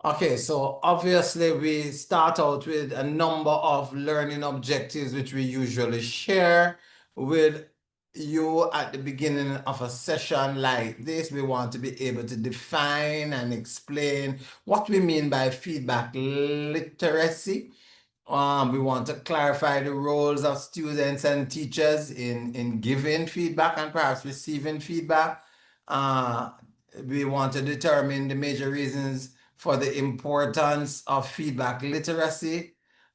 Okay, so obviously we start out with a number of learning objectives which we usually share with you at the beginning of a session like this. We want to be able to define and explain what we mean by feedback literacy. We want to clarify the roles of students and teachers in giving feedback and perhaps receiving feedback. Uh, we want to determine the major reasons for the importance of feedback literacy.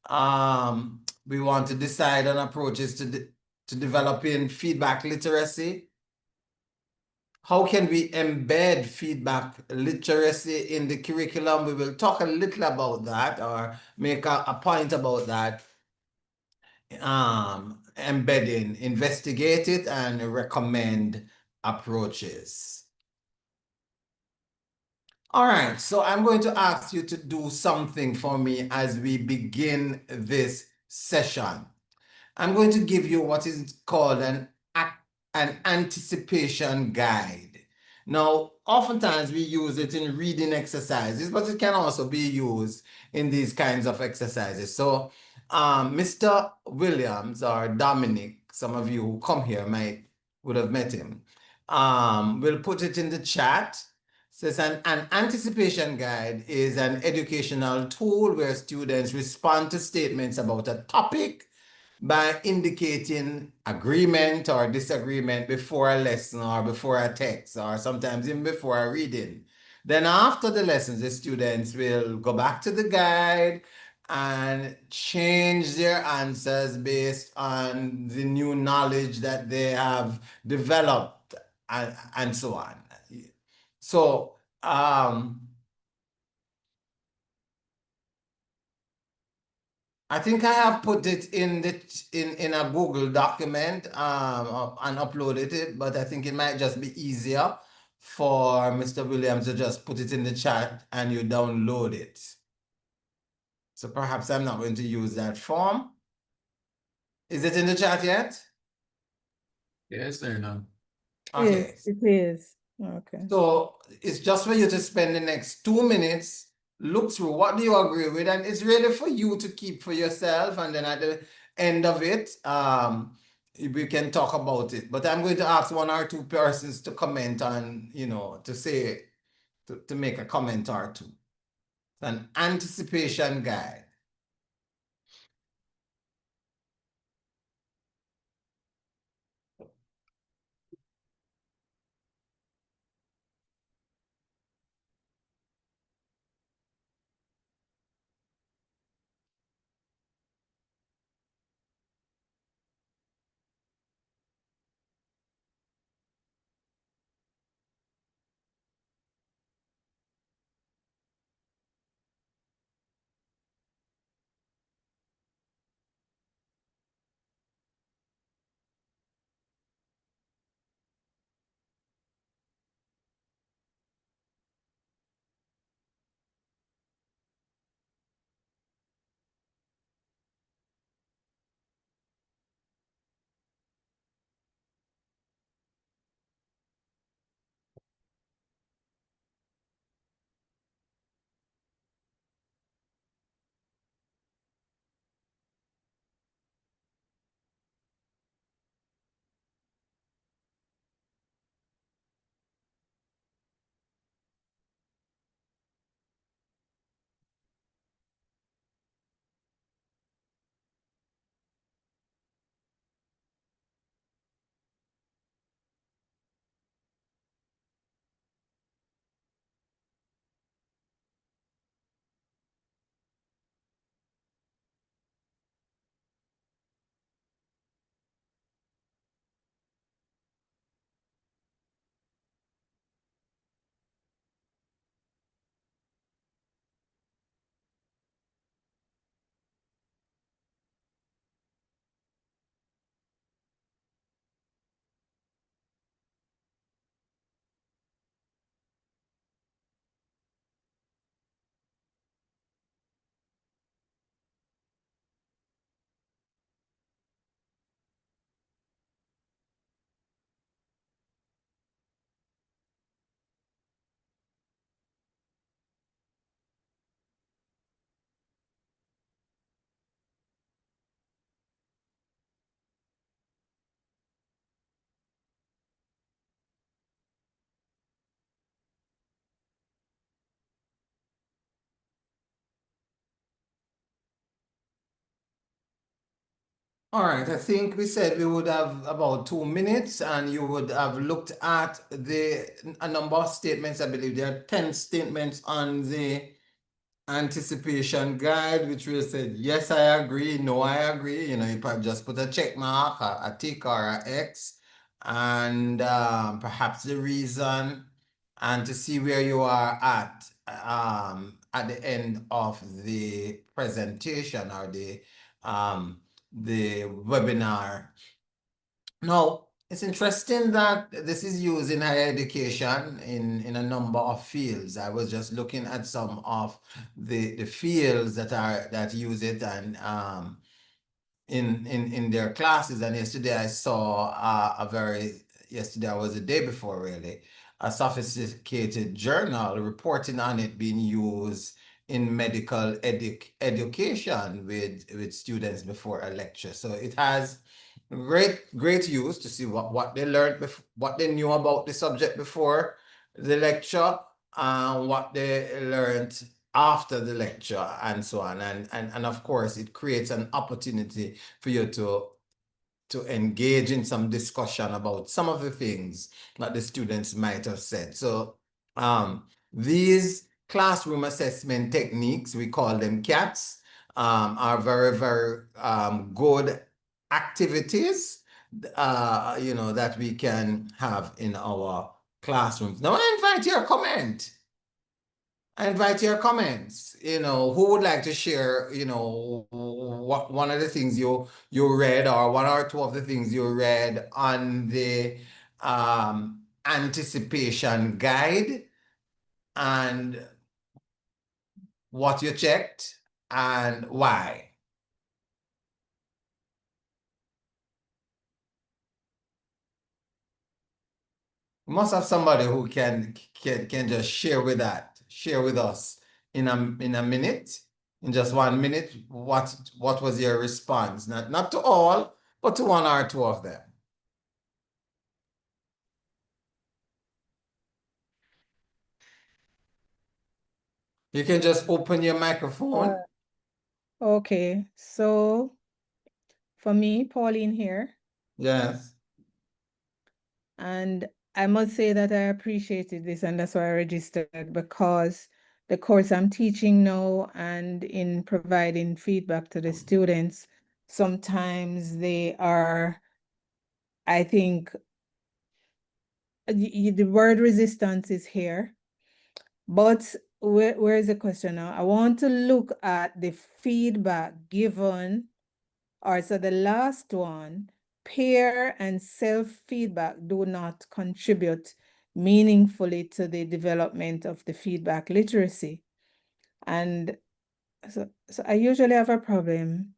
We want to decide on approaches to developing feedback literacy. How can we embed feedback literacy in the curriculum? We will talk a little about that or make a point about that. Embedding, investigate it, and recommend approaches. All right, so I'm going to ask you to do something for me as we begin this session. I'm going to give you what is called an anticipation guide. Now, oftentimes we use it in reading exercises, but it can also be used in these kinds of exercises. So, Mr. Williams or Dominic, some of you who come here would have met him, will put it in the chat. Says an anticipation guide is an educational tool where students respond to statements about a topic by indicating agreement or disagreement before a lesson or before a text or sometimes even before a reading. Then after the lessons, the students will go back to the guide and change their answers based on the new knowledge that they have developed and so on. So, I think I have put it in a Google document and uploaded it, but I think it might just be easier for Mr. Williams to just put it in the chat and you download it. So perhaps I'm not going to use that form. Is it in the chat yet? Yes or no? Yes, Okay. it is. Okay. So it's just for you to spend the next 2 minutes, look through what do you agree with, and it's really for you to keep for yourself. And then at the end of it, we can talk about it. But I'm going to ask one or two persons to comment on, to say, to make a comment or two. It's an anticipation guide. All right, I think we said we would have about 2 minutes and you would have looked at a number of statements. I believe there are 10 statements on the anticipation guide, which we said, yes, I agree, no, I agree. You know, you probably just put a check mark, a tick or a X, and perhaps the reason, and to see where you are at the end of the presentation or the webinar. Now, it's interesting that this is used in higher education in a number of fields. I was just looking at some of the fields that use it and in their classes. And yesterday I saw yesterday was the day before really, a sophisticated journal reporting on it being used in medical education with students before a lecture. So it has great use to see what they learned what they knew about the subject before the lecture and what they learned after the lecture and so on. And of course, it creates an opportunity for you to engage in some discussion about some of the things that the students might have said. So these classroom assessment techniques, we call them CATs, are very good activities that we can have in our classrooms. Now I invite your comment. I invite your comments. Who would like to share, what one of the things you read or one or two of the things you read on the anticipation guide and what you checked and why. We must have somebody who can just share with us in a minute, in just 1 minute, what was your response? Not to all, but to one or two of them. You can just open your microphone. Okay, so for me, Pauline here, Yes. and I must say that I appreciated this, and that's why I registered, because the course I'm teaching now and in providing feedback to the students, sometimes they are, I think, the word resistance is here. But where is the question now? I want to look at the feedback given, or so the last one, peer and self-feedback do not contribute meaningfully to the development of the feedback literacy. And so I usually have a problem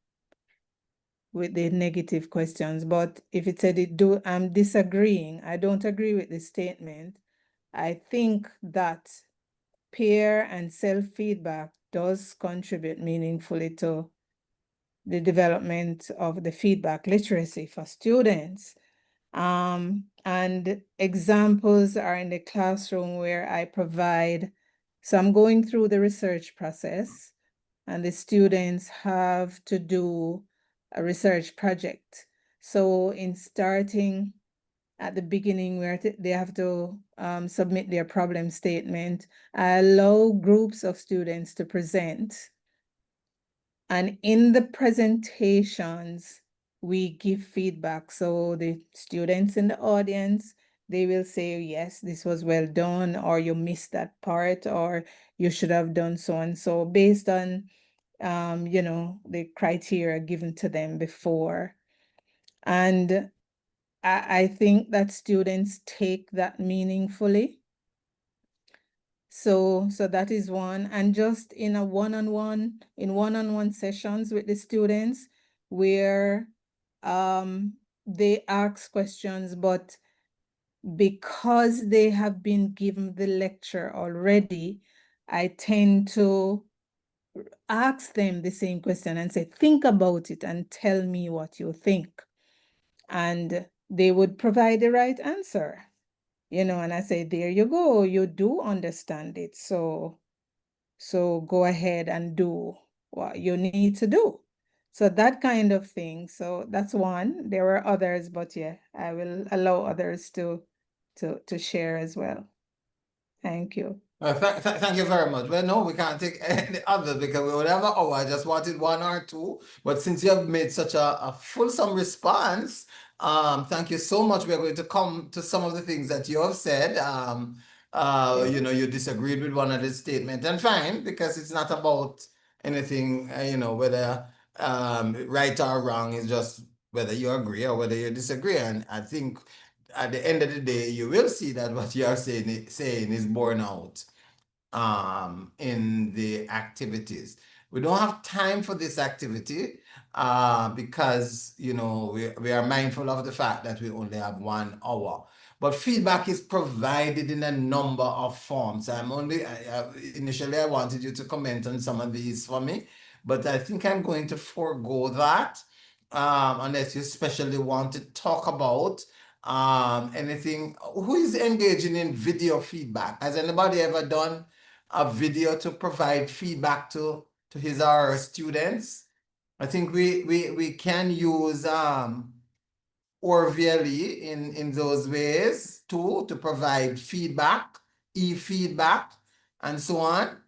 with the negative questions, but if it said I'm disagreeing, I don't agree with the statement. I think that peer and self-feedback does contribute meaningfully to the development of the feedback literacy for students. And examples are in the classroom where I provide, so I'm going through the research process and the students have to do a research project. So in starting at the beginning where they have to submit their problem statement, I allow groups of students to present. And in the presentations, we give feedback. So the students in the audience, they will say, yes, this was well done, or you missed that part, or you should have done so and so, based on, the criteria given to them before. And I think that students take that meaningfully. So that is one. And just in one-on-one sessions with the students where they ask questions, but because they have been given the lecture already, I tend to ask them the same question and say, think about it and tell me what you think. And they would provide the right answer. And I say, there you go, you do understand it. So go ahead and do what you need to do. So that kind of thing. So that's one. There were others, but yeah, I will allow others to share as well. Thank you. Thank you very much. Well, no, we can't take any other because we would have an hour. I just wanted one or two. But since you have made such a fulsome response, thank you so much. We're going to come to some of the things that you have said. You know, you disagreed with one of the statement, and fine, because it's not about anything, you know, whether right or wrong. It's just whether you agree or whether you disagree. And I think at the end of the day, you will see that what you are saying is borne out in the activities. We don't have time for this activity because, you know, we are mindful of the fact that we only have 1 hour. But feedback is provided in a number of forms. Initially, I wanted you to comment on some of these for me, but I think I'm going to forego that unless you especially want to talk about anything. Who is engaging in video feedback? Has anybody ever done a video to provide feedback to his or her students? I think we can use Orvally in those ways too, to provide feedback, e-feedback, and so on.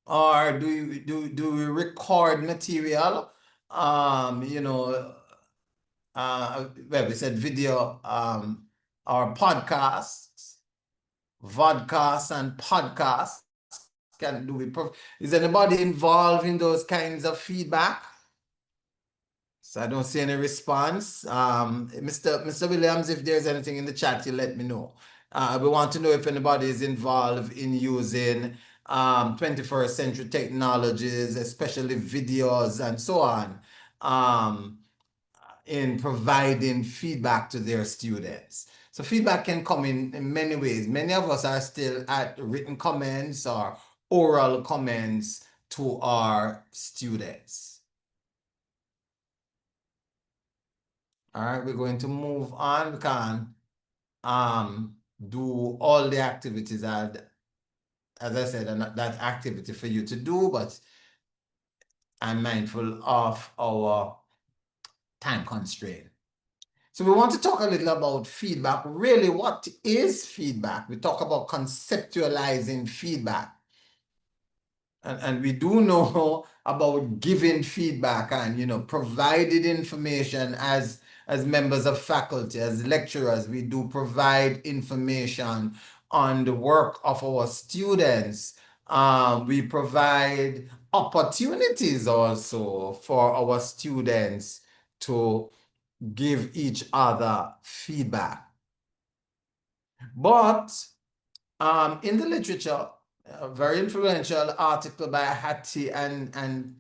Or do we record material? You know, well, we said video or podcasts, vodcasts and podcasts. Is anybody involved in those kinds of feedback? So I don't see any response. Mr. Williams, if there's anything in the chat, you let me know. We want to know if anybody is involved in using 21st century technologies, especially videos and so on, in providing feedback to their students. So feedback can come in many ways. Many of us are still at written comments or oral comments to our students. All right, we're going to move on. We can do all the activities as I said, that activity for you to do, but I'm mindful of our time constraint. So we want to talk a little about feedback. Really, what is feedback? We talk about conceptualizing feedback. And we do know about giving feedback and, you know, provided information as members of faculty, as lecturers. We do provide information on the work of our students. We provide opportunities also for our students to give each other feedback. But in the literature, a very influential article by Hattie and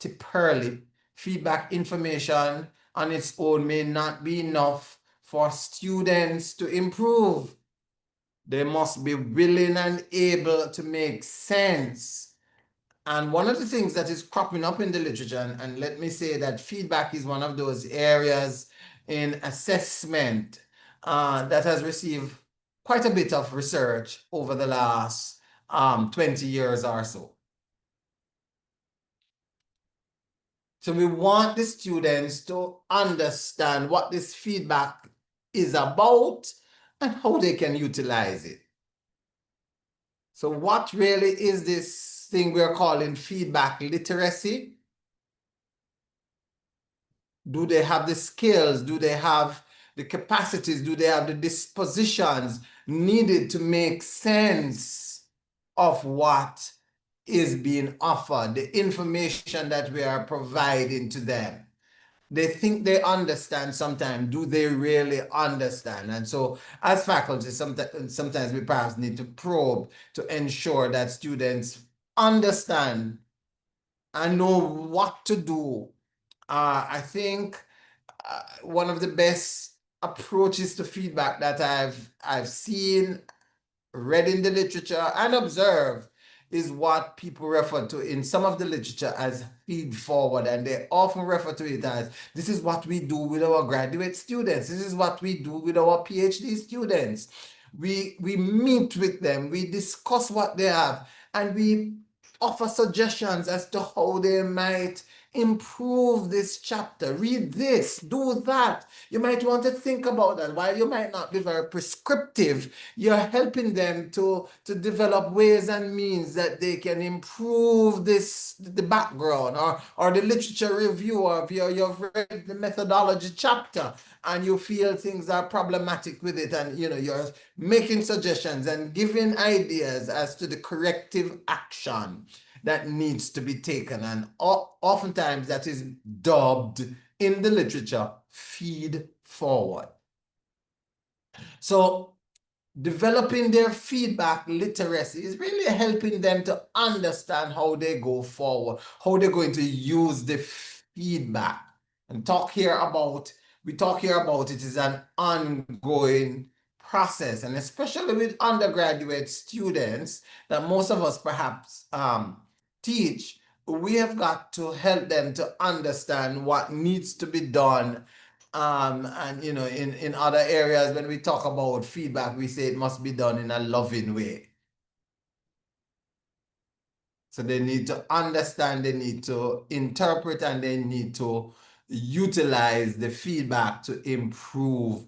Tipperley, feedback information on its own may not be enough for students to improve. They must be willing and able to make sense. And one of the things that is cropping up in the literature, and let me say that feedback is one of those areas in assessment that has received quite a bit of research over the last 20 years or so. So we want the students to understand what this feedback is about and how they can utilize it. So what really is this thing we're calling feedback literacy? Do they have the skills? Do they have the capacities? Do they have the dispositions needed to make sense of what is being offered, the information that we are providing to them? They think they understand sometimes. Do they really understand? And so as faculty, sometimes we perhaps need to probe to ensure that students understand and know what to do. I think one of the best approaches to feedback that I've seen, read in the literature and observed is what people refer to in some of the literature as feed forward, and they often refer to it as this is what we do with our graduate students, this is what we do with our PhD students. We meet with them, we discuss what they have, and we offer suggestions as to how they might improve this chapter. Read this, do that. You might want to think about that. While you might not be very prescriptive, you're helping them to develop ways and means that they can improve the background or the literature review of you've read the methodology chapter and you feel things are problematic with it, and you're making suggestions and giving ideas as to the corrective action that needs to be taken. And oftentimes that is dubbed in the literature feed forward. So developing their feedback literacy is really helping them to understand how they go forward, how they're going to use the feedback. And we talk here about it is an ongoing process, and especially with undergraduate students that most of us perhaps teach, we have got to help them to understand what needs to be done. And in other areas, when we talk about feedback, we say it must be done in a loving way. So they need to understand, they need to interpret, and they need to utilize the feedback to improve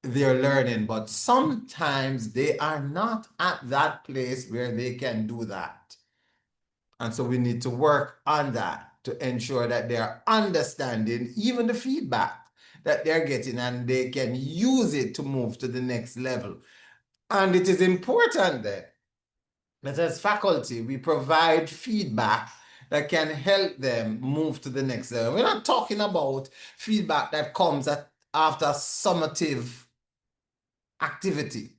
their learning. But sometimes they are not at that place where they can do that. And so we need to work on that to ensure that they are understanding even the feedback that they're getting, and they can use it to move to the next level. And it is important that as faculty, we provide feedback that can help them move to the next level. We're not talking about feedback that comes after summative activity.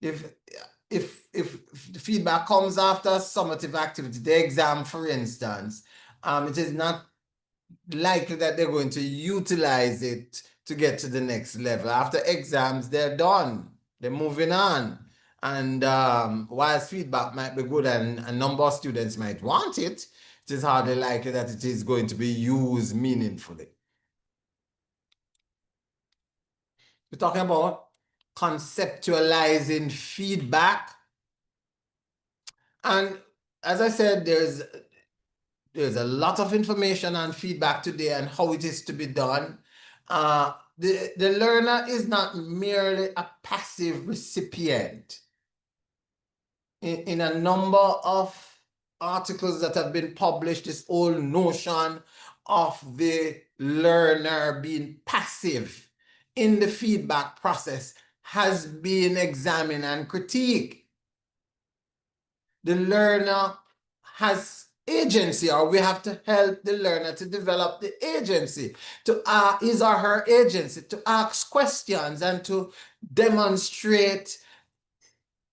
If the feedback comes after summative activity, the exam, for instance, it is not likely that they're going to utilize it to get to the next level. After exams, they're done. They're moving on. And whilst feedback might be good and a number of students might want it, it is hardly likely that it is going to be used meaningfully. We're talking about conceptualizing feedback. And as I said, there's a lot of information on feedback today and how it is to be done. The learner is not merely a passive recipient. In a number of articles that have been published, this whole notion of the learner being passive in the feedback process has been examined and critiqued. The learner has agency, or we have to help the learner to develop the agency, to his or her agency, to ask questions and to demonstrate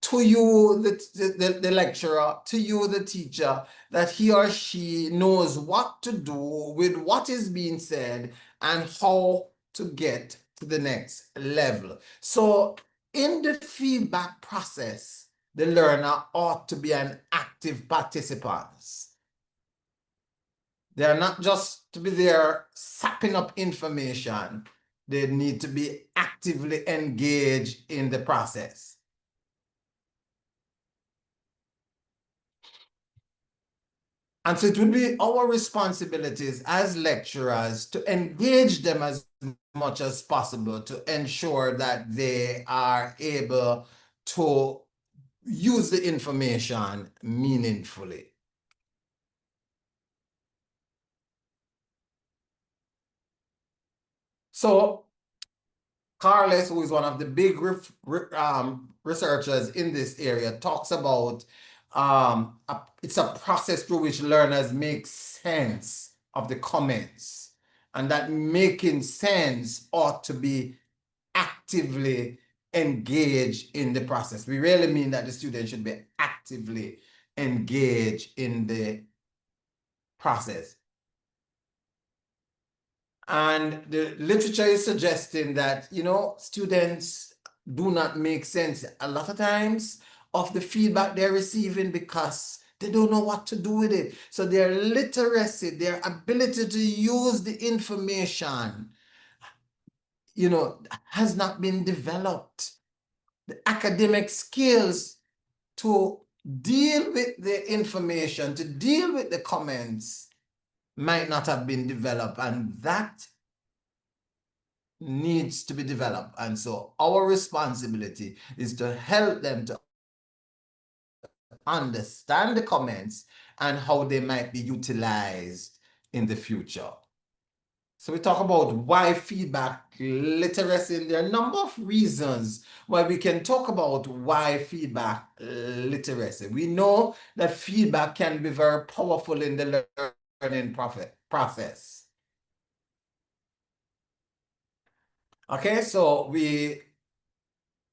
to you, the lecturer, to you, the teacher, that he or she knows what to do with what is being said and how to get to the next level. So in the feedback process, the learner ought to be an active participant. They are not just to be there sapping up information. They need to be actively engaged in the process. And so it will be our responsibilities as lecturers to engage them as much as possible to ensure that they are able to use the information meaningfully. So Carles, who is one of the big researchers in this area, talks about it's a process through which learners make sense of the comments, and that making sense ought to be actively engaged in the process. We really mean that the student should be actively engaged in the process. And the literature is suggesting that, students do not make sense a lot of times of the feedback they're receiving because they don't know what to do with it. So their literacy, their ability to use the information, has not been developed. The academic skills to deal with the information, to deal with the comments might not have been developed, and that needs to be developed. And so our responsibility is to help them to understand the comments and how they might be utilized in the future. So we talk about why feedback literacy. There are a number of reasons why we can talk about why feedback literacy. We know that feedback can be very powerful in the learning process. Okay, so we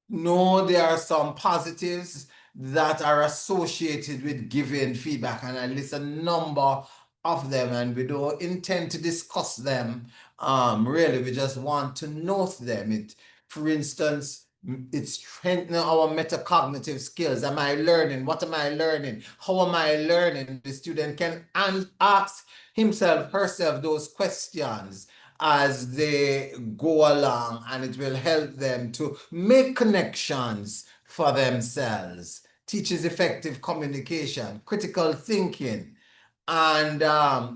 know there are some positives that are associated with giving feedback, and I list a number of them, and we don't intend to discuss them. Really, we just want to note them. For instance, it strengthens our metacognitive skills. Am I learning? What am I learning? How am I learning? The student can ask himself, herself those questions as they go along, and it will help them to make connections for themselves. Teaches effective communication, critical thinking, and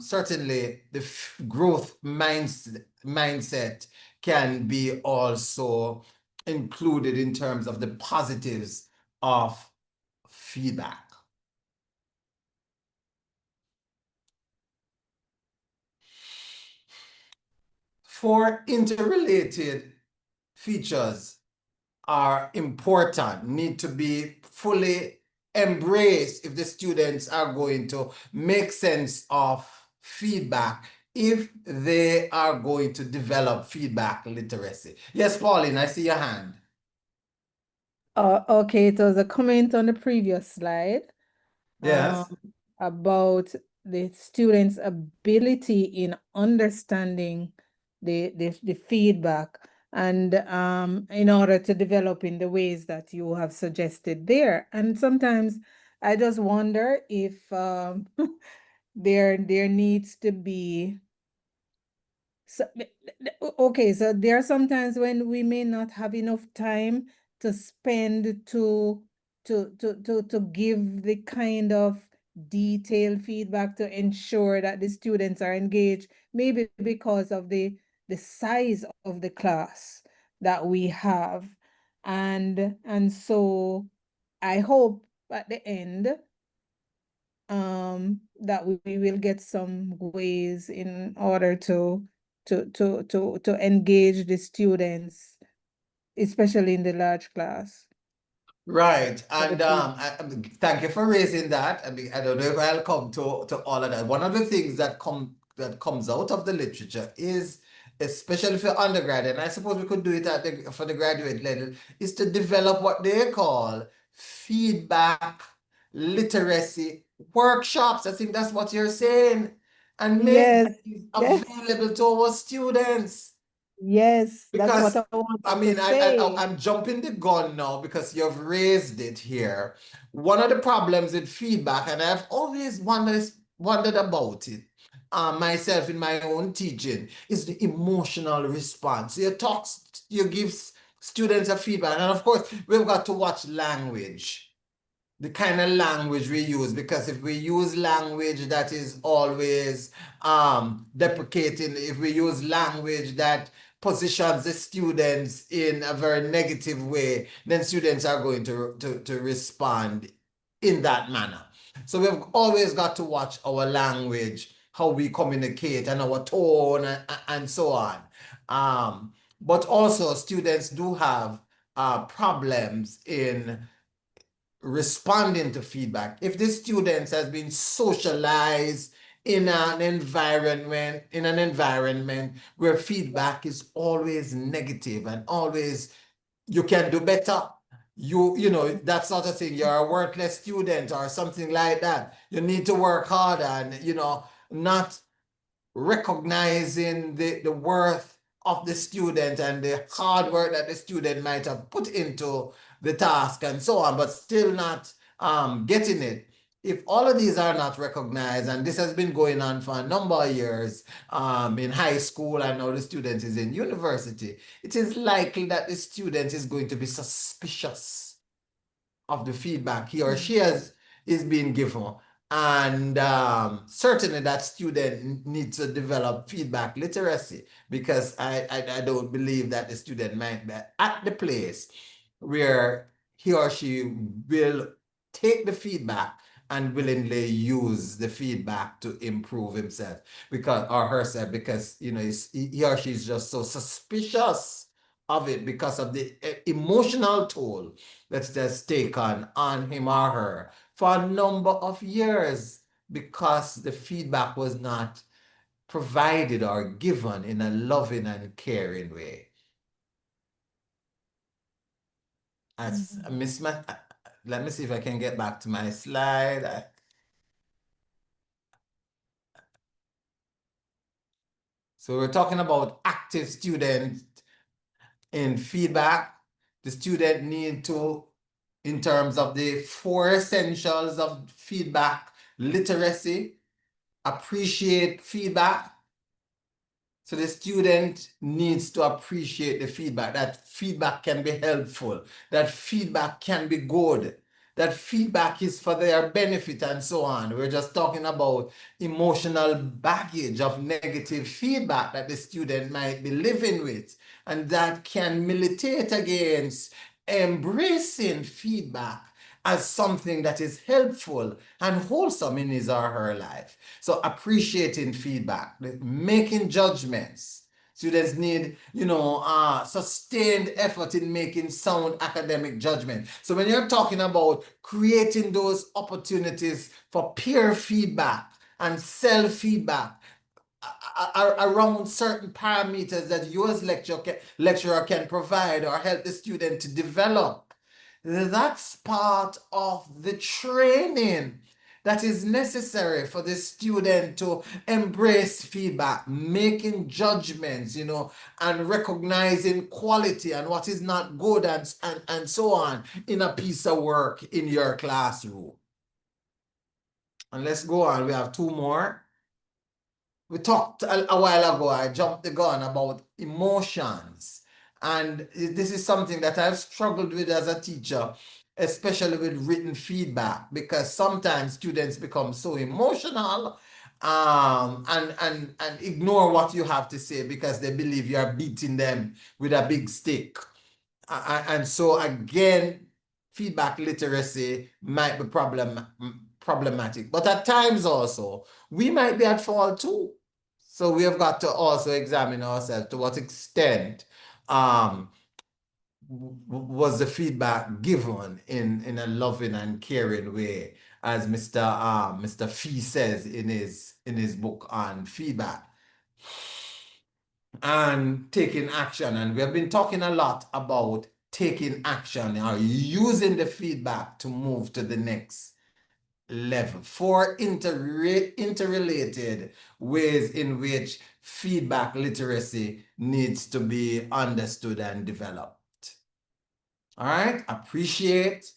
certainly the growth mindset can be also included in terms of the positives of feedback. Four interrelated features are important, need to be fully embraced if the students are going to make sense of feedback, if they are going to develop feedback literacy. Yes, Pauline, I see your hand. Okay, it was a comment on the previous slide. Yes. About the students' ability in understanding the feedback, and in order to develop in the ways that you have suggested there. And sometimes I just wonder if there needs to be okay, so there are sometimes when we may not have enough time to spend to give the kind of detailed feedback to ensure that the students are engaged, maybe because of the size of the class that we have. And so I hope at the end that we will get some ways in order to engage the students, especially in the large class. Right, and thank you for raising that. I mean, I don't know if I'll come to all of that. One of the things that comes out of the literature is, especially for undergrad, and I suppose we could do it for the graduate level, is to develop what they call feedback literacy workshops. I think that's what you're saying, and make Yes, that available to our students. yes, that's Because what I wanted I mean, to say. I'm jumping the gun now because you've raised it here. One of the problems with feedback, and I've always wondered about it, myself in my own teaching, is the emotional response. You give students a feedback, and of course, we've got to watch language. The kind of language we use, because if we use language that is always deprecating, if we use language that positions the students in a very negative way, then students are going to respond in that manner. So we've always got to watch our language, how we communicate, and our tone, and so on. But also students do have problems in responding to feedback. If the students has been socialized in an environment where feedback is always negative and always you can do better, you know, that sort of thing, you're a worthless student or something like that, you need to work harder, and you know, not recognizing the worth of the student and the hard work that the student might have put into the task and so on, but still not getting it. If all of these are not recognized, and this has been going on for a number of years in high school, and now the student is in university, it is likely that the student is going to be suspicious of the feedback he or she has is being given. And certainly that student needs to develop feedback literacy, because I don't believe that the student might be at the place where he or she will take the feedback and willingly use the feedback to improve himself or herself, because he or she is just so suspicious of it because of the emotional toll that's just taken on him or her for a number of years, because the feedback was not provided or given in a loving and caring way. As Miss let me see if I can get back to my slide. So we're talking about active student in feedback. The student need to, in terms of the 4 essentials of feedback literacy, appreciate feedback. So the student needs to appreciate the feedback. That feedback can be helpful. That feedback can be good. That feedback is for their benefit and so on. We're just talking about emotional baggage of negative feedback that the student might be living with. And that can militate against embracing feedback as something that is helpful and wholesome in his or her life. So appreciating feedback, making judgments. Students need, sustained effort in making sound academic judgment. So when you're talking about creating those opportunities for peer feedback and self-feedback around certain parameters that you as lecturer can provide or help the student to develop, that's part of the training that is necessary for the student to embrace feedback, making judgments, and recognizing quality and what is not good and so on in a piece of work in your classroom. And let's go on. We have 2 more. We talked a while ago, I jumped the gun about emotions. And this is something that I've struggled with as a teacher, especially with written feedback, because sometimes students become so emotional and ignore what you have to say because they believe you are beating them with a big stick. And so again, feedback literacy might be problematic. But at times also, we might be at fault too. So we have got to also examine ourselves to what extent was the feedback given in a loving and caring way, as Mr. Fee says in his book on feedback. And taking action. And we have been talking a lot about taking action or using the feedback to move to the next level. 4 interrelated ways in which feedback literacy needs to be understood and developed. All right, appreciate.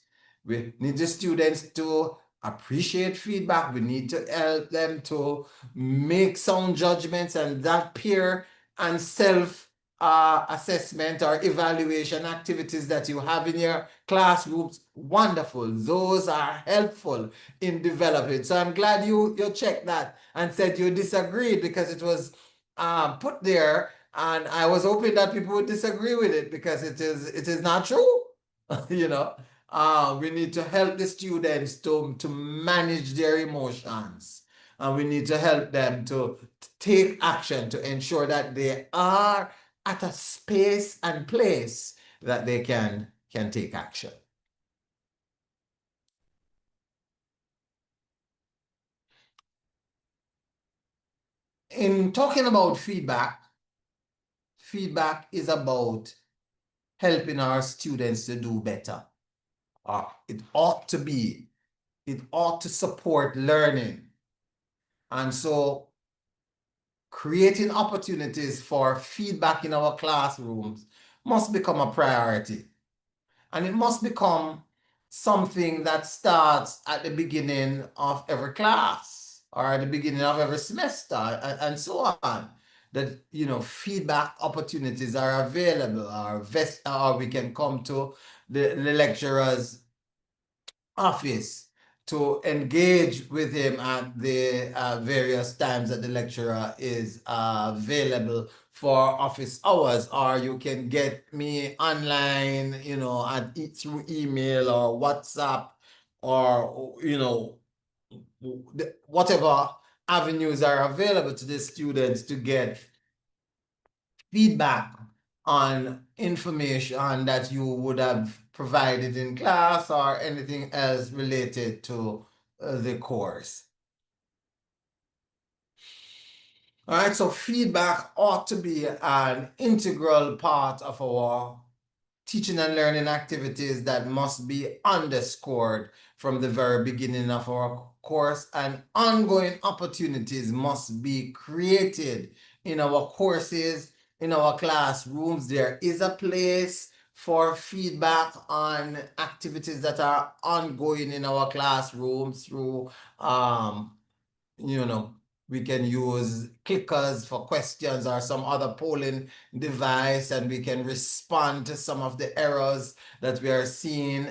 We need the students to appreciate feedback. We need to help them to make sound judgments, and that peer and self assessment or evaluation activities that you have in your classrooms, wonderful. Those are helpful in developing. So I'm glad you checked that and said you disagreed, because it was put there, and I was hoping that people would disagree with it, because it is not true. We need to help the students to manage their emotions, and we need to help them to take action to ensure that they are at a space and place that they can take action. In talking about feedback is about helping our students to do better. It ought to support learning. And so creating opportunities for feedback in our classrooms must become a priority. And it must become something that starts at the beginning of every class or at the beginning of every semester and so on. That, feedback opportunities are available, or we can come to the lecturer's office to engage with him at the various times that the lecturer is available for office hours, or you can get me online, you know, through email or WhatsApp, or, you know, whatever avenues are available to the students to get feedback on information that you would have provided in class or anything else related to the course. All right, so feedback ought to be an integral part of our teaching and learning activities that must be underscored from the very beginning of our course, and ongoing opportunities must be created in our courses, in our classrooms. There is a place for feedback on activities that are ongoing in our classrooms through you know, we can use clickers for questions or some other polling device, and we can respond to some of the errors that we are seeing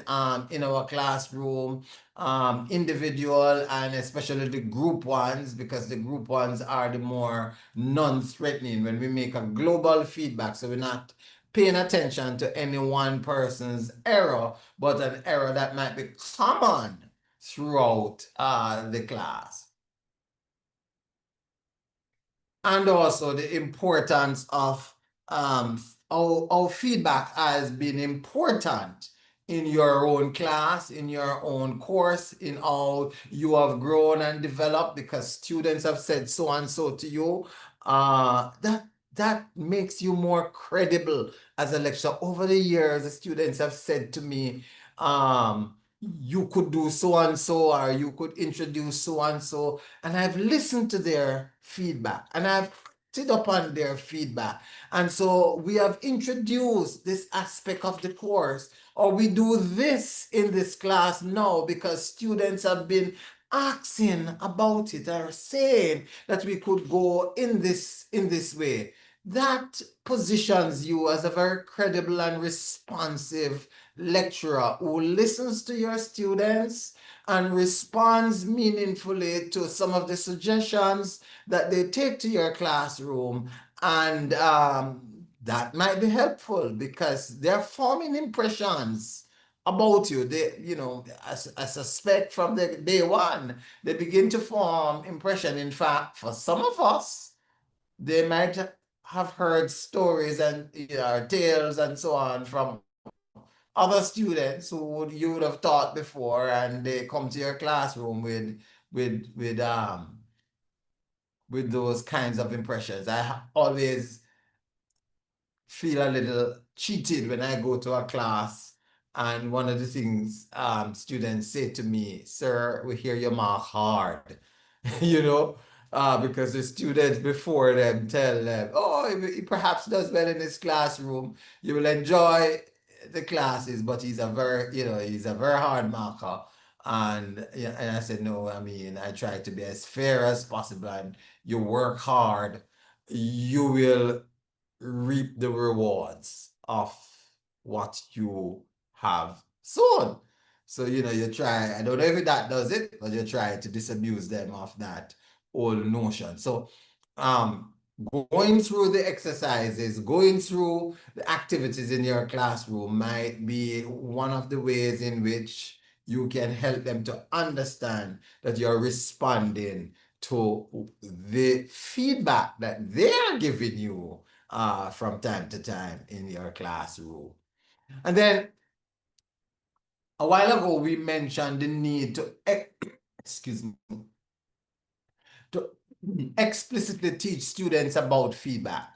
in our classroom, individual and especially the group ones, because the group ones are the more non-threatening when we make a global feedback. So we're not paying attention to any one person's error, but an error that might be common throughout the class. And also the importance of how feedback has been important in your own class, in your own course, in how you have grown and developed, because students have said so and so to you. That makes you more credible as a lecturer. Over the years, the students have said to me, you could do so and so, or you could introduce so and so. And I've listened to their feedback and I've acted upon their feedback. And so we have introduced this aspect of the course, or we do this in this class now because students have been asking about it or saying that we could go in this way. That positions you as a very credible and responsive lecturer who listens to your students and responds meaningfully to some of the suggestions that they take to your classroom. And that might be helpful because they're forming impressions about you. They, you know, I suspect from the day one, they begin to form impression. In fact, for some of us, they might have heard stories and tales and so on from other students who you would have taught before, and they come to your classroom with those kinds of impressions. I always feel a little cheated when I go to a class and one of the things students say to me, "Sir, we hear you mark hard," you know, because the students before them tell them, "Oh, he perhaps does well in his classroom. You will enjoy the classes, but he's a very hard marker." And yeah, and I said, "No, I mean, I try to be as fair as possible, and you work hard, you will reap the rewards of what you have sown." So, you know, you try, I don't know if that does it, but you try to disabuse them of that old notion. So, going through the exercises, going through the activities in your classroom might be one of the ways in which you can help them to understand that you're responding to the feedback that they're giving you from time to time in your classroom. And then a while ago, we mentioned the need to, excuse me, to explicitly teach students about feedback.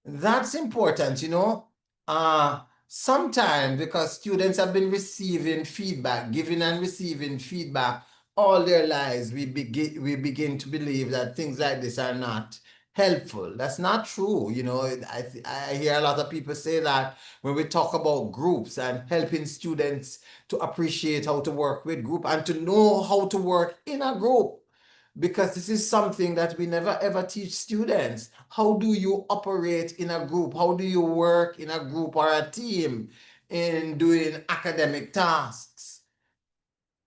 That's important, you know. Sometimes because students have been receiving feedback, giving and receiving feedback all their lives, we begin to believe that things like this are not helpful. That's not true. You know, I hear a lot of people say that when we talk about groups and helping students to appreciate how to work with group and to know how to work in a group, because this is something that we never ever teach students. How do you operate in a group? How do you work in a group or a team in doing academic tasks?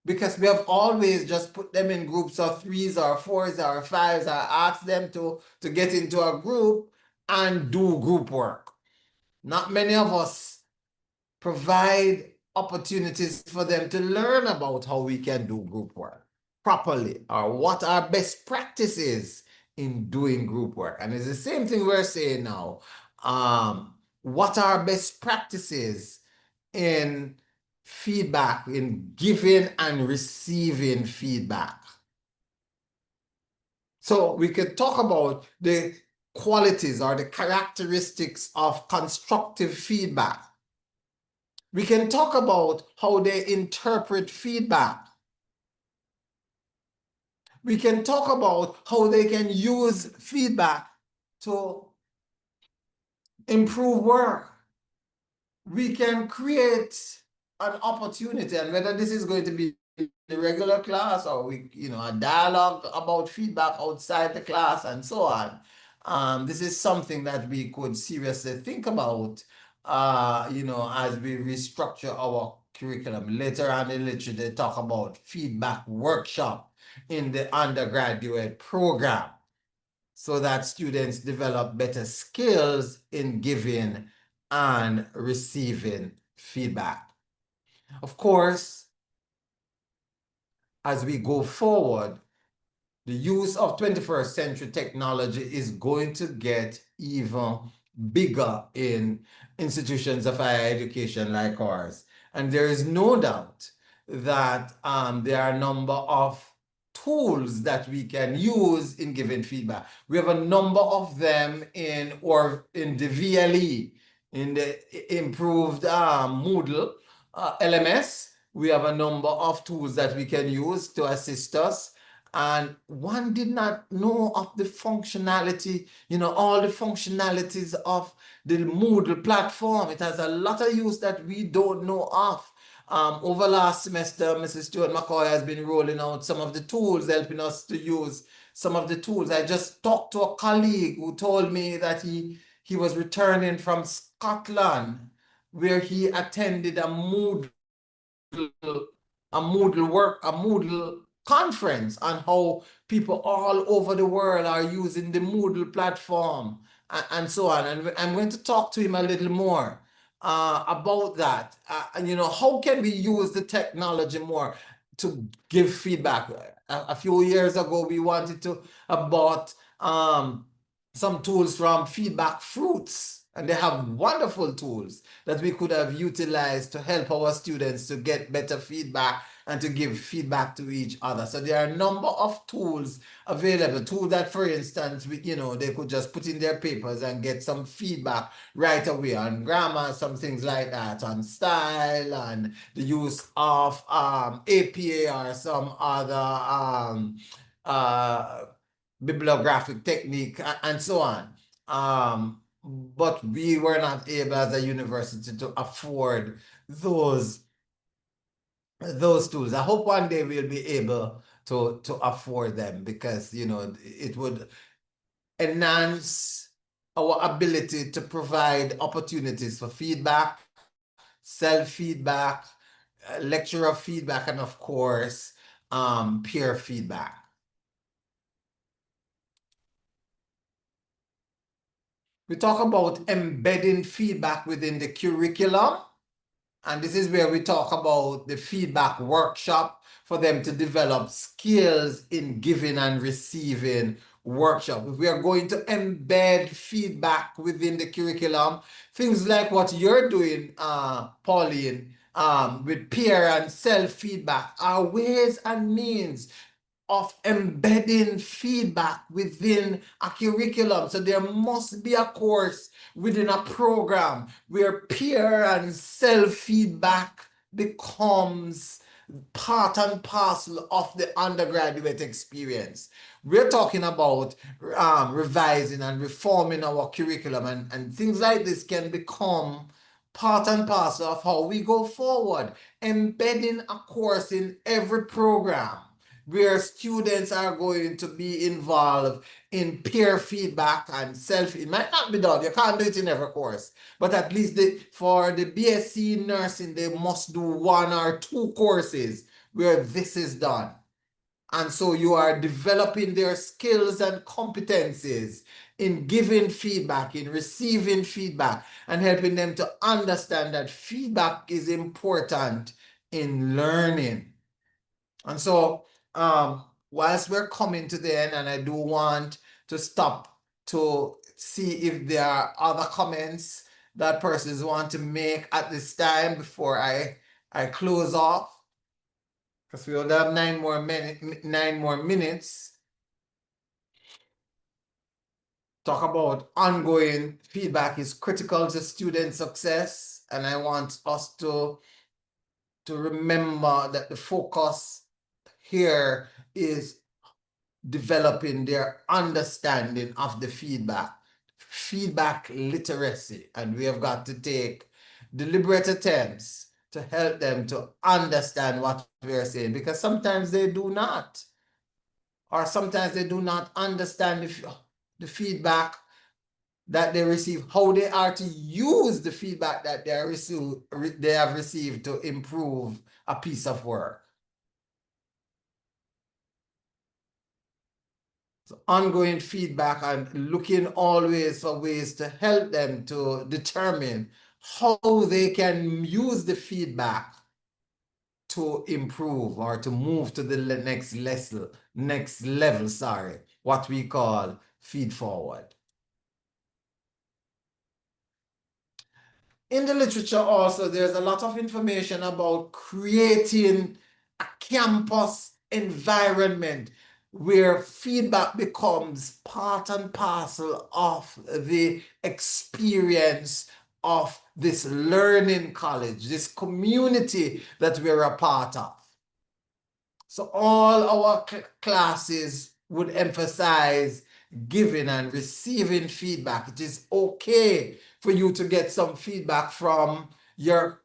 because we have always just put them in groups of 3s or 4s or 5s or asked them to get into a group and do group work. Not many of us provide opportunities for them to learn about how we can do group work properly, or what our best practice is in doing group work. And it's the same thing we're saying now. What are best practices in feedback, in giving and receiving feedback? So we could talk about the qualities or the characteristics of constructive feedback. We can talk about how they interpret feedback. We can talk about how they can use feedback to improve work. We can create an opportunity, and whether this is going to be the regular class or a dialogue about feedback outside the class and so on. This is something that we could seriously think about, as we restructure our curriculum. Later on in literature, they talk about feedback workshop in the undergraduate program, so that students develop better skills in giving and receiving feedback. Of course, as we go forward, the use of 21st century technology is going to get even bigger in institutions of higher education like ours. And there is no doubt that there are a number of tools that we can use in giving feedback. We have a number of them in the VLE, in the improved Moodle LMS. We have a number of tools that we can use to assist us. And one did not know of the functionality, all the functionalities of the Moodle platform. It has a lot of use that we don't know of. Over last semester, Mrs. Stewart McCoy has been rolling out some of the tools, helping us to use some of the tools. I just talked to a colleague who told me that he was returning from Scotland, where he attended a Moodle conference on how people all over the world are using the Moodle platform and so on. And I'm going to talk to him a little more about that. How can we use the technology more to give feedback? A few years ago, we wanted to have bought some tools from Feedback Fruits, and they have wonderful tools that we could have utilized to help our students to get better feedback and to give feedback to each other. So there are a number of tools available. Tools that, for instance, they could just put in their papers and get some feedback right away on grammar, some things like that, on style, and the use of APA or some other bibliographic technique and so on. But we were not able as a university to afford those tools. I hope one day we'll be able to afford them, because it would enhance our ability to provide opportunities for feedback, self-feedback, lecturer feedback, and of course peer feedback. We talk about embedding feedback within the curriculum. And this is where we talk about the feedback workshop for them to develop skills in giving and receiving workshop. If we are going to embed feedback within the curriculum, things like what you're doing, Pauline, with peer and self-feedback are ways and means of embedding feedback within a curriculum. So there must be a course within a program where peer and self-feedback becomes part and parcel of the undergraduate experience. We're talking about revising and reforming our curriculum, and things like this can become part and parcel of how we go forward, embedding a course in every program where students are going to be involved in peer feedback and it might not be done, you can't do it in every course, but at least for the BSc nursing, they must do 1 or 2 courses where this is done. And so you are developing their skills and competencies in giving feedback, in receiving feedback, and helping them to understand that feedback is important in learning. And so, whilst we're coming to the end, and I do want to stop to see if there are other comments that persons want to make at this time before I close off, because we only have 9 more minutes. Talk about ongoing feedback is critical to student success, and I want us to remember that the focus here is developing their understanding of the feedback literacy, and we have got to take deliberate attempts to help them to understand what we're saying, because sometimes they do not, or sometimes they do not understand the feedback that they receive, how they are to use the feedback that they have received to improve a piece of work. So ongoing feedback and looking always for ways to help them to determine how they can use the feedback to improve or to move to the next level, what we call feed forward. In the literature also, there's a lot of information about creating a campus environment where feedback becomes part and parcel of the experience of this learning college, this community that we're a part of. So all our classes would emphasize giving and receiving feedback. It is okay for you to get some feedback from your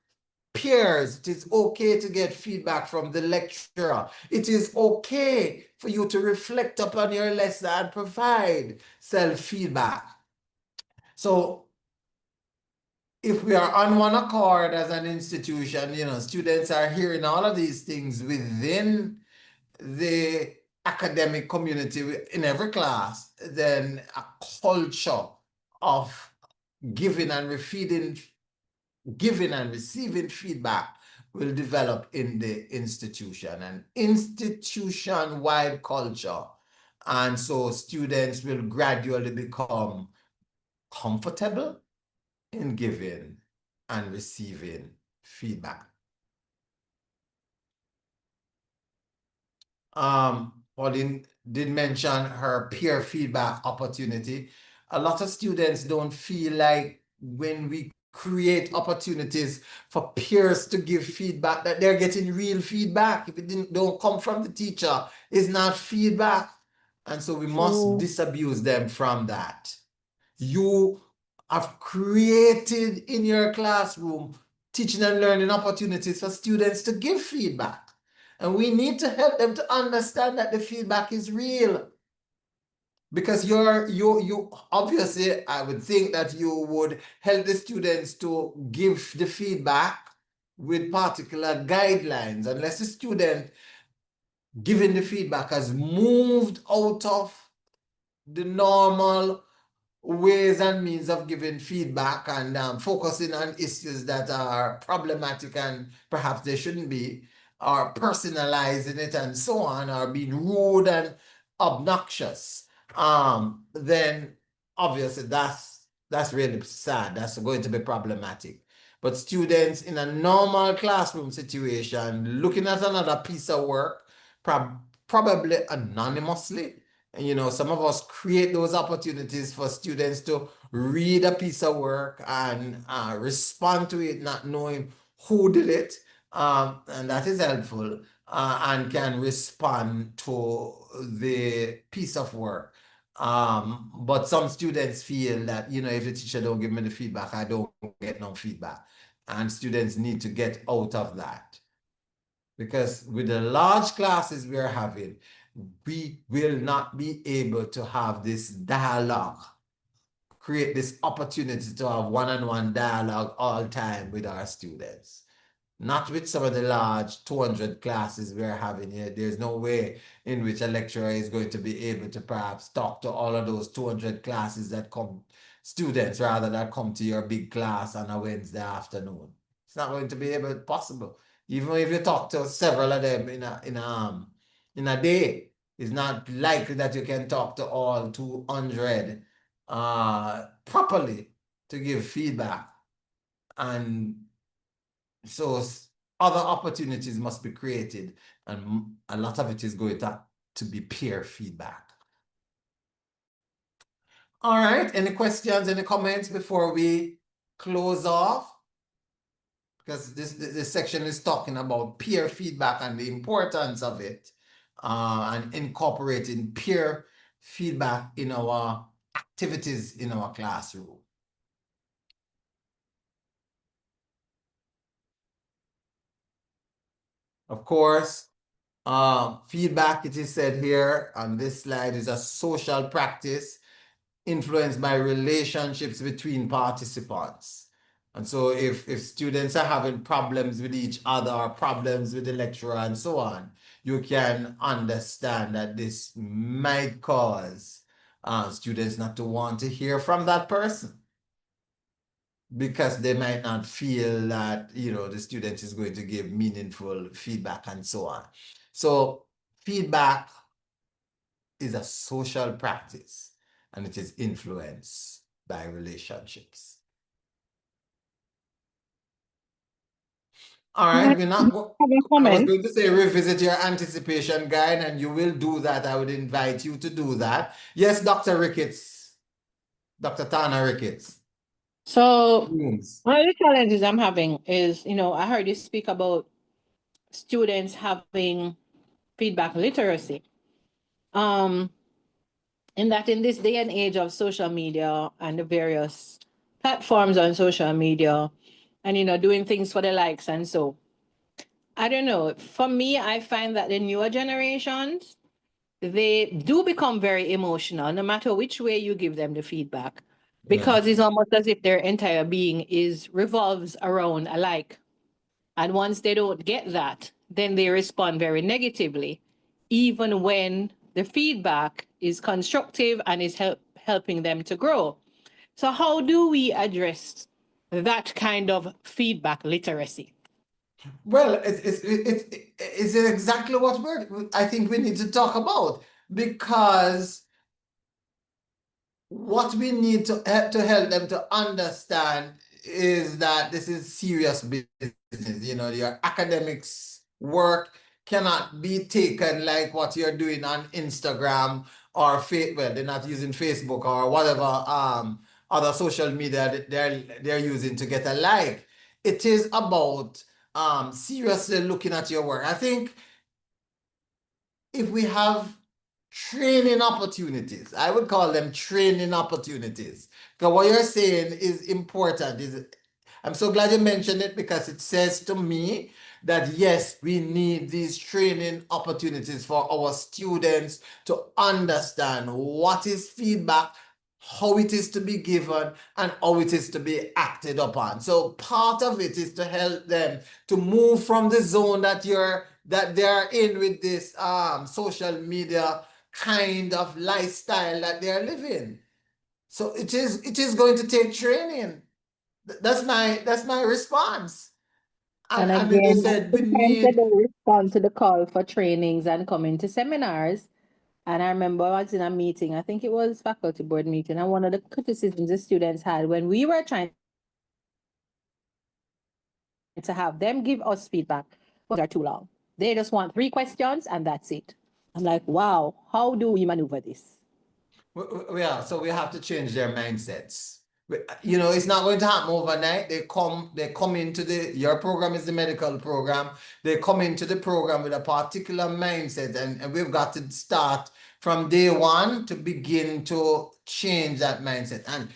peers. It is okay to get feedback from the lecturer. It is okay for you to reflect upon your lesson and provide self-feedback. So if we are on one accord as an institution, students are hearing all of these things within the academic community in every class, then a culture of giving and receiving feedback will develop in the institution, an institution-wide culture. And so students will gradually become comfortable in giving and receiving feedback. Pauline did mention her peer feedback opportunity. A lot of students don't feel like when we create opportunities for peers to give feedback that they're getting real feedback. If it don't come from the teacher, it's not feedback. And so we must disabuse them from that. You have created in your classroom teaching and learning opportunities for students to give feedback. And we need to help them to understand that the feedback is real. Because you obviously, I would think that you would help the students to give the feedback with particular guidelines, unless the student giving the feedback has moved out of the normal ways and means of giving feedback and focusing on issues that are problematic and perhaps they shouldn't be, or personalizing it and so on, or being rude and obnoxious, then obviously that's really sad. That's going to be problematic. But students in a normal classroom situation looking at another piece of work, probably anonymously, and some of us create those opportunities for students to read a piece of work and respond to it, not knowing who did it, and that is helpful, and can respond to the piece of work. But some students feel that, if the teacher don't give me the feedback, I don't get no feedback. And students need to get out of that. Because with the large classes we're having, we will not be able to have this dialogue, create this opportunity to have one-on-one dialogue all time with our students. Not with some of the large 200 classes we're having here. There's no way in which a lecturer is going to be able to perhaps talk to all of those 200 classes that come, students rather, that come to your big class on a Wednesday afternoon. It's not going to be possible. Even if you talk to several of them in a day, it's not likely that you can talk to all 200 properly to give feedback. And so other opportunities must be created, and a lot of it is going to be peer feedback. All right, any questions, any comments before we close off? Because this section is talking about peer feedback and the importance of it, and incorporating peer feedback in our activities in our classroom. Of course, feedback, it is said here on this slide, is a social practice influenced by relationships between participants. And so if students are having problems with each other or problems with the lecturer and so on, you can understand that this might cause students not to want to hear from that person, because they might not feel that, you know, the student is going to give meaningful feedback and so on. So feedback is a social practice, and it is influenced by relationships. All right, we're not. I was going to say revisit your anticipation guide, and you will do that. I would invite you to do that. Yes, Dr. Ricketts, Dr. Tana Ricketts. So one of the challenges I'm having is, you know, I heard you speak about students having feedback literacy. In that in this day and age of social media and the various platforms on social media and, you know, doing things for the likes and so, I don't know. For me, I find that the newer generations, they do become very emotional, no matter which way you give them the feedback, because it's almost as if their entire being revolves around a like. And once they don't get that, then they respond very negatively, even when the feedback is constructive and is helping them to grow. So how do we address that kind of feedback literacy? Well, it's exactly what I think we need to talk about, because what we need to help them to understand is that this is serious business. You know, your academics work cannot be taken like what you're doing on Instagram or well, they're not using Facebook or whatever other social media that they're using to get a like. It is about seriously looking at your work. I think if we have training opportunities, I would call them training opportunities, because what you're saying is important. I'm so glad you mentioned it, because it says to me that yes, we need these training opportunities for our students to understand what is feedback, how it is to be given, and how it is to be acted upon. So part of it is to help them to move from the zone that they're in with this social media kind of lifestyle that they're living. So it is going to take training. That's my response. And And again, they said we need. they respond to the call for trainings and coming to seminars. And I remember I was in a meeting, I think it was faculty board meeting, and one of the criticisms the students had when we were trying to have them give us feedback was are too long. They just want 3 questions and that's it. I'm like, wow, how do we maneuver this? Yeah, so we have to change their mindsets. You know, it's not going to happen overnight. They come into your program is the medical program. They come into the program with a particular mindset, and we've got to start from day one to begin to change that mindset. And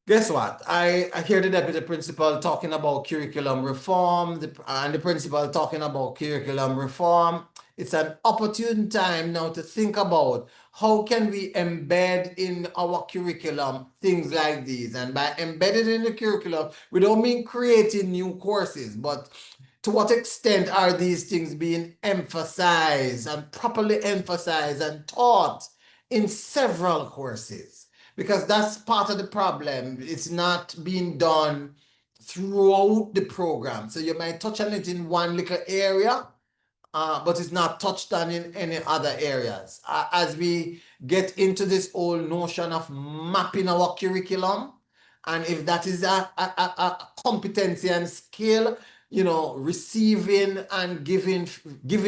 guess what? I hear the deputy principal talking about curriculum reform, and the principal talking about curriculum reform. It's an opportune time now to think about how can we embed in our curriculum things like these. And by embedded in the curriculum, we don't mean creating new courses, but to what extent are these things being emphasized and properly emphasized and taught in several courses? Because that's part of the problem. It's not being done throughout the program. So you might touch on it in one little area, but it's not touched on in any other areas. As we get into this whole notion of mapping our curriculum, and if that is a competency and skill, you know, receiving and giving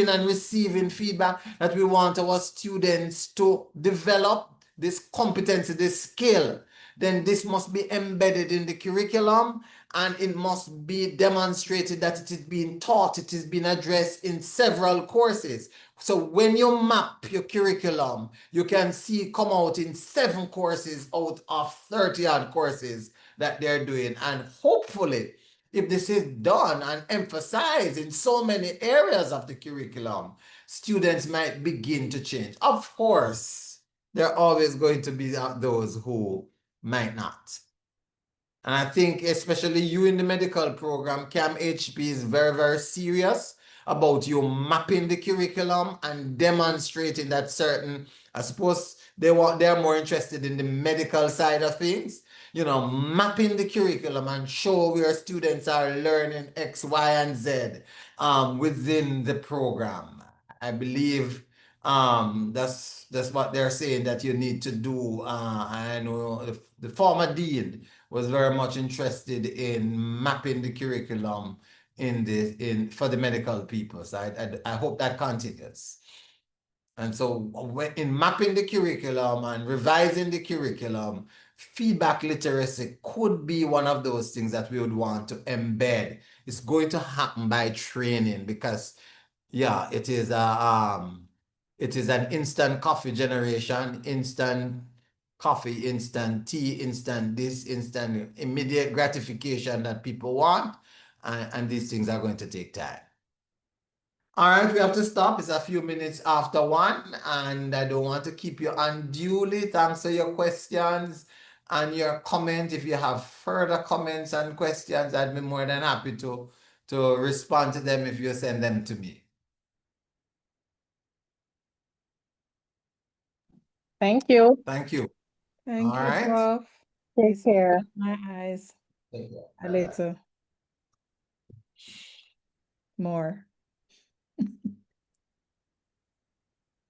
and receiving feedback, that we want our students to develop this competency, this skill, then this must be embedded in the curriculum, and it must be demonstrated that it is being taught, it is being addressed in several courses. So when you map your curriculum, you can see come out in 7 courses out of 30 odd courses that they're doing. And hopefully, if this is done and emphasized in so many areas of the curriculum, students might begin to change. Of course, there are always going to be those who might not. And I think especially you in the medical program, CAMHP is very, very serious about you mapping the curriculum and demonstrating that certain, I suppose they're more interested in the medical side of things, you know, mapping the curriculum and show where students are learning X, Y, and Z within the program. I believe that's what they're saying that you need to do. I know the former dean was very much interested in mapping the curriculum for the medical people. So I hope that continues. And so in mapping the curriculum and revising the curriculum, feedback literacy could be one of those things that we would want to embed. It's going to happen by training, because yeah, it is an instant coffee generation, instant coffee, instant tea, instant this, instant immediate gratification that people want, and these things are going to take time. All right, we have to stop. It's a few minutes after 1, and I don't want to keep you unduly. Thanks for your questions and your comment. If you have further comments and questions, I'd be more than happy to respond to them if you send them to me. Thank you. Thank you. Thank All you, right. Prof. Take Please care. open my eyes Take care. a little more.